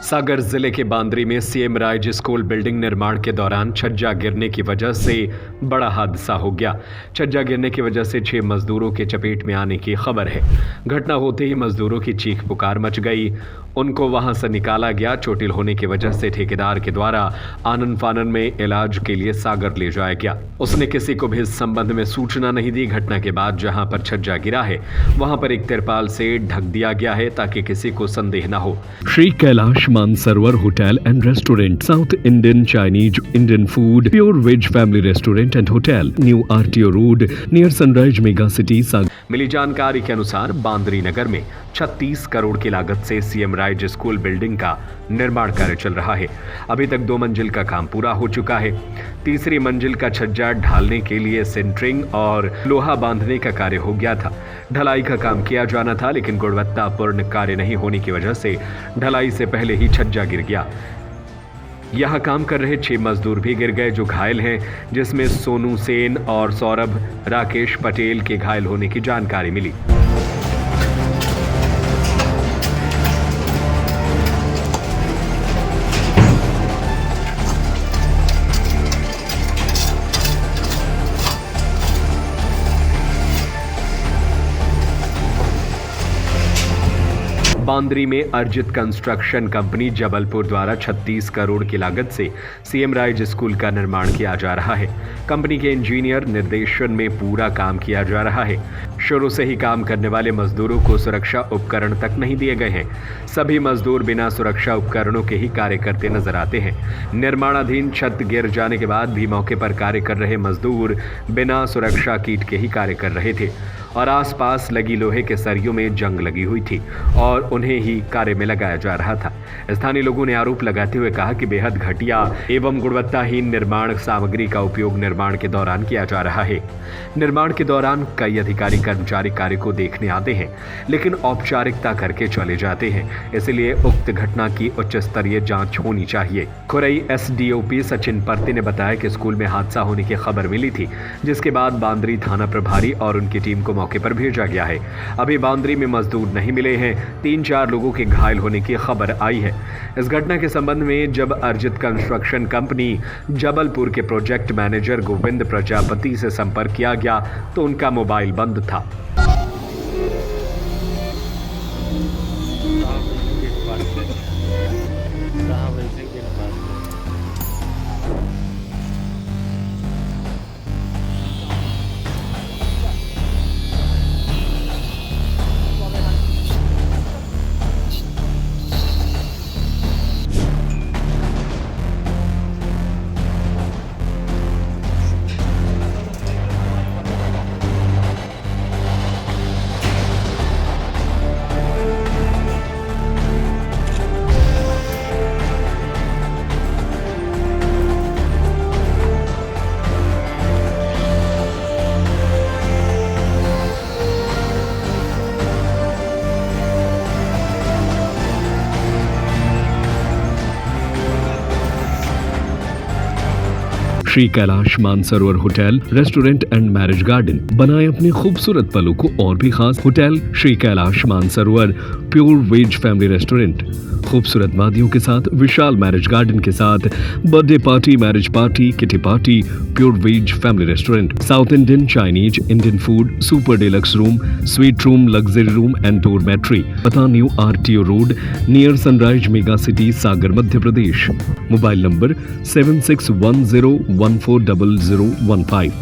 सागर जिले के बांद्री में सीएम राइज स्कूल बिल्डिंग निर्माण के दौरान छज्जा गिरने की वजह से बड़ा हादसा हो गया। छज्जा गिरने की वजह से 6 मजदूरों के चपेट में आने की खबर है। घटना होते ही मजदूरों की चीख पुकार मच गई, उनको वहां से निकाला गया। चोटिल होने की वजह से ठेकेदार के द्वारा आनन फानन में इलाज के लिए सागर ले जाया गया। उसने किसी को भी इस संबंध में सूचना नहीं दी। घटना के बाद जहां पर छज्जा गिरा है वहां पर एक तिरपाल से ढक दिया गया है ताकि किसी को संदेह न हो। Shri Kailash Mansarovar hotel and restaurant, south Indian, Chinese, Indian food, pure veg family restaurant and hotel, new RTO road near Sunrise Mega City Sagar. मिली जानकारी के अनुसार बांद्री नगर में 36 करोड़ की लागत से सीएम राइज स्कूल बिल्डिंग का निर्माण कार्य चल रहा है। अभी तक 2 मंजिल का काम पूरा हो चुका है। तीसरी मंजिल का छज्जा ढालने के लिए सेंटरिंग और लोहा बांधने का कार्य हो गया था। ढलाई का काम किया जाना था, लेकिन गुणवत्तापूर्ण कार्य नहीं होने की वजह से ढलाई से पहले ही छज्जा गिर गया। यहां काम कर रहे 6 मजदूर भी गिर गए जो घायल हैं, जिसमें सोनू सेन और सौरभ राकेश पटेल के घायल होने की जानकारी मिली। बांद्री में अर्जित कंस्ट्रक्शन कंपनी जबलपुर द्वारा 36 करोड़ की लागत से सीएम राइज स्कूल का निर्माण किया जा रहा है। कंपनी के इंजीनियर निर्देशन में पूरा काम किया जा रहा है। शुरू से ही काम करने वाले मजदूरों को सुरक्षा उपकरण तक नहीं दिए गए हैं। सभी मजदूर बिना सुरक्षा उपकरणों के ही कार्य करते नजर आते हैं। निर्माणाधीन छत गिर जाने के बाद भी मौके पर कार्य कर रहे मजदूर बिना सुरक्षा किट के ही कार्य कर रहे थे और आसपास लगी लोहे के सरियों में जंग लगी हुई थी और उन्हें ही कार्य में लगाया जा रहा था। स्थानीय लोगों ने आरोप लगाते हुए कहा कि बेहद घटिया एवं गुणवत्ताहीन निर्माण सामग्री का उपयोग निर्माण के दौरान किया जा रहा है। निर्माण के दौरान कई अधिकारी कर्मचारी कार्य को देखने आते हैं, लेकिन औपचारिकता करके चले जाते हैं। इसलिए उक्त घटना की उच्च स्तरीय जांच होनी चाहिए। खुरई एसडीओपी सचिन परते ने बताया कि स्कूल में हादसा होने की खबर मिली थी, जिसके बाद बांद्री थाना प्रभारी और उनकी टीम को मौके पर भेजा गया है। अभी बांद्री में मजदूर नहीं मिले हैं। 3-4 लोगों के घायल होने की खबर आई है। इस घटना के संबंध में जब अर्जित कंस्ट्रक्शन कंपनी जबलपुर के प्रोजेक्ट मैनेजर गोविंद प्रजापति से संपर्क किया गया तो उनका मोबाइल बंद था। Shri Kailash Mansarovar hotel, restaurant and marriage garden, बनाए अपने खूबसूरत पलों को और भी खास। Hotel Shri Kailash Mansarovar, pure veg family restaurant, खूबसूरत वादियों के साथ, विशाल मैरिज गार्डन के साथ, birthday party, marriage party, kitty party, pure veg family restaurant, south Indian, Chinese, Indian food, super deluxe room, suite room, luxury room and dormitory. पता new RTO road near Sunrise Mega City सागर मध्य Pradesh. Mobile number 7610140015।